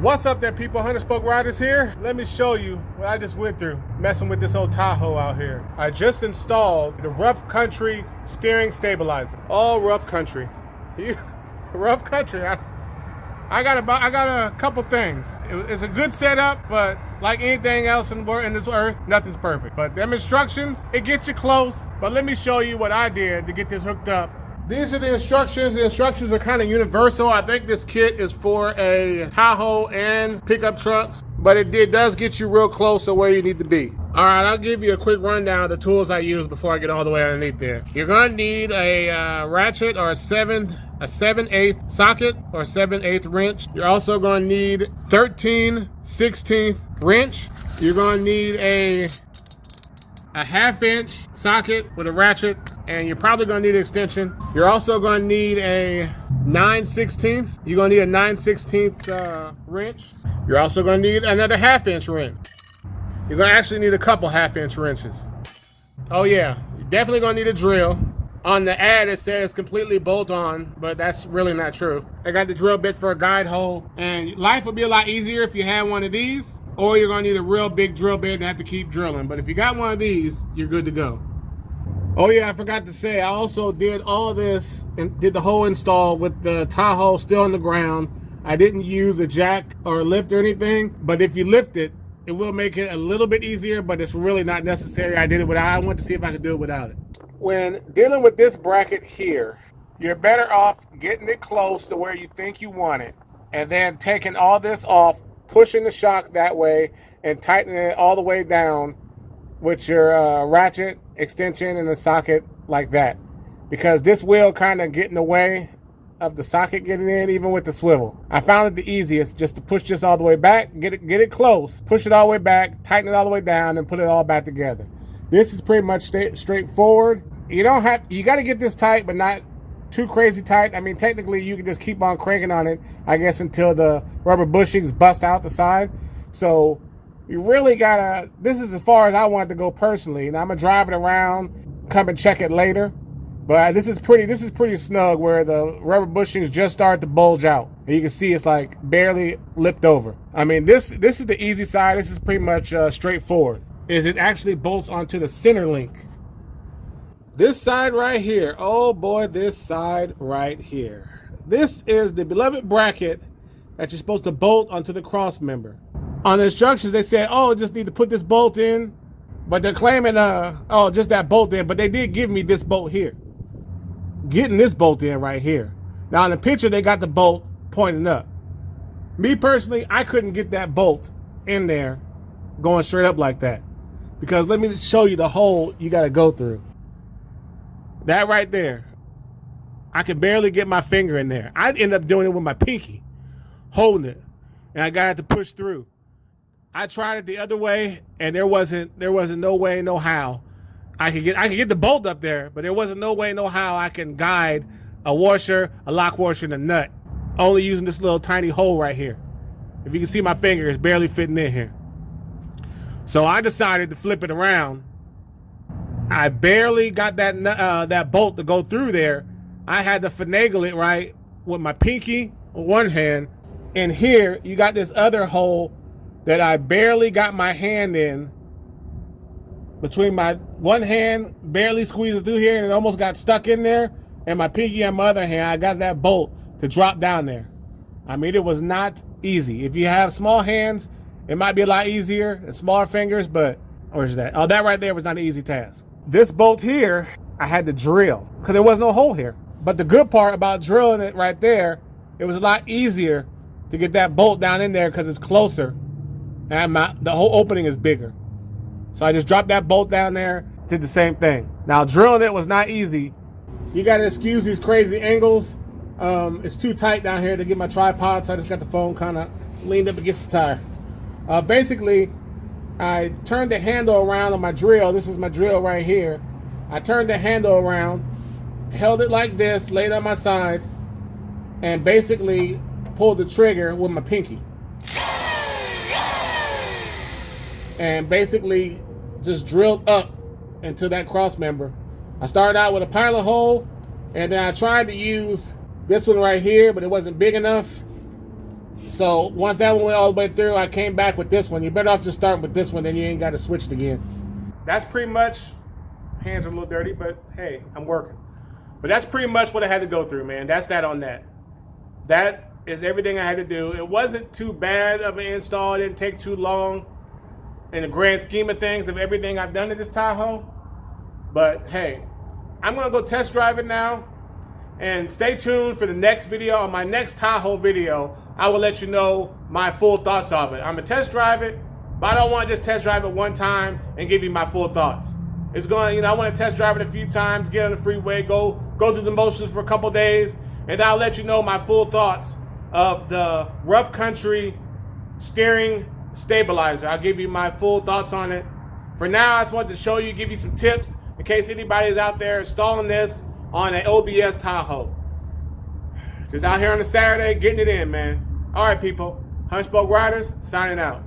What's up there, people? Hunter Spoke Riders here. Let me show you what I just went through messing with this old Tahoe out here. I just installed the rough country steering stabilizer. All rough country. Rough country. I got a couple things. It's a good setup, but like anything else in this earth, nothing's perfect. But them instructions, it gets you close. But let me show you what I did to get this hooked up. These are the instructions. The instructions are kind of universal. I think this kit is for a Tahoe and pickup trucks, but it does get you real close to where you need to be. All right, I'll give you a quick rundown of the tools I use before I get all the way underneath there. You're gonna need a ratchet or a 7/8 socket or 7/8 wrench. You're also gonna need 13/16 wrench. You're gonna need a 1/2 inch socket with a ratchet, and you're probably gonna need an extension. You're also gonna need a 9/16. You're gonna need a 9/16 wrench. You're also gonna need another 1/2 inch wrench. You're gonna actually need a couple 1/2 inch wrenches. Oh yeah, you're definitely gonna need a drill. On the ad it says completely bolt on, but that's really not true. I got the drill bit for a guide hole, and life would be a lot easier if you had one of these, or you're gonna need a real big drill bit and have to keep drilling. But if you got one of these, you're good to go. Oh yeah, I forgot to say, I also did all this and did the whole install with the Tahoe still on the ground. I didn't use a jack or a lift or anything, but if you lift it, it will make it a little bit easier, but it's really not necessary. I did it without, I wanted to see if I could do it without it. When dealing with this bracket here, you're better off getting it close to where you think you want it, and then taking all this off, pushing the shock that way, and tightening it all the way down with your ratchet, extension, and a socket like that. Because this will kind of get in the way of the socket getting in, even with the swivel. I found it the easiest just to push this all the way back, get it close, push it all the way back, tighten it all the way down, and put it all back together. This is pretty much straightforward. You got to get this tight, but not too crazy tight. I mean, technically you can just keep on cranking on it, I guess, until the rubber bushings bust out the side. So you really gotta, this is as far as I want to go personally, and I'm gonna drive it around, come and check it later. But this is pretty snug, where the rubber bushings just start to bulge out, and you can see it's like barely lipped over. I mean, this is the easy side. This is pretty much straightforward. It actually bolts onto the center link. This side right here, oh boy, this side right here. This is the beloved bracket that you're supposed to bolt onto the cross member. On the instructions, they said, oh, just need to put this bolt in, but they're claiming, oh, just that bolt in, but they did give me this bolt here. Getting this bolt in right here. Now in the picture, they got the bolt pointing up. Me personally, I couldn't get that bolt in there going straight up like that, because let me show you the hole you got to go through. That right there, I could barely get my finger in there. I'd end up doing it with my pinky, holding it, and I got to push through. I tried it the other way, and there wasn't no way, no how I could get the bolt up there, but there wasn't no way, no how I can guide a washer, a lock washer, and a nut, only using this little tiny hole right here. If you can see my finger, it's barely fitting in here. So I decided to flip it around. I barely got that bolt to go through there. I had to finagle it right with my pinky on one hand, and here you got this other hole that I barely got my hand in. Between my one hand, barely squeezed through here, and it almost got stuck in there, and my pinky on my other hand, I got that bolt to drop down there. I mean, it was not easy. If you have small hands, it might be a lot easier, and smaller fingers, but where's that? Oh, that right there was not an easy task. This bolt here, I had to drill because there was no hole here. But the good part about drilling it right there, it was a lot easier to get that bolt down in there because it's closer, and the whole opening is bigger. So I just dropped that bolt down there, did the same thing. Now drilling it was not easy. You gotta excuse these crazy angles. It's too tight down here to get my tripod, so I just got the phone kind of leaned up against the tire. Basically, I turned the handle around on my drill. This is my drill right here. I turned the handle around, held it like this, laid on my side, and basically pulled the trigger with my pinky. And basically just drilled up into that cross member. I started out with a pilot hole, and then I tried to use this one right here, but it wasn't big enough. So once that one went all the way through, I came back with this one. You're better off just starting with this one, then you ain't got to switch it again. That's pretty much, hands are a little dirty, but hey, I'm working. But that's pretty much what I had to go through, man. That's that on that. That is everything I had to do. It wasn't too bad of an install. It didn't take too long in the grand scheme of things of everything I've done to this Tahoe. But hey, I'm going to go test drive it now. And stay tuned for the next video. On my next Tahoe video, I will let you know my full thoughts of it. I'm going to test drive it, but I don't want to just test drive it one time and give you my full thoughts. It's going, I want to test drive it a few times, get on the freeway, go through the motions for a couple days, and I'll let you know my full thoughts of the rough country steering stabilizer. I'll give you my full thoughts on it. For now, I just wanted to show you, give you some tips in case anybody's out there installing this on an OBS Tahoe. Just out here on a Saturday, getting it in, man. All right, people. Hunchback Riders, signing out.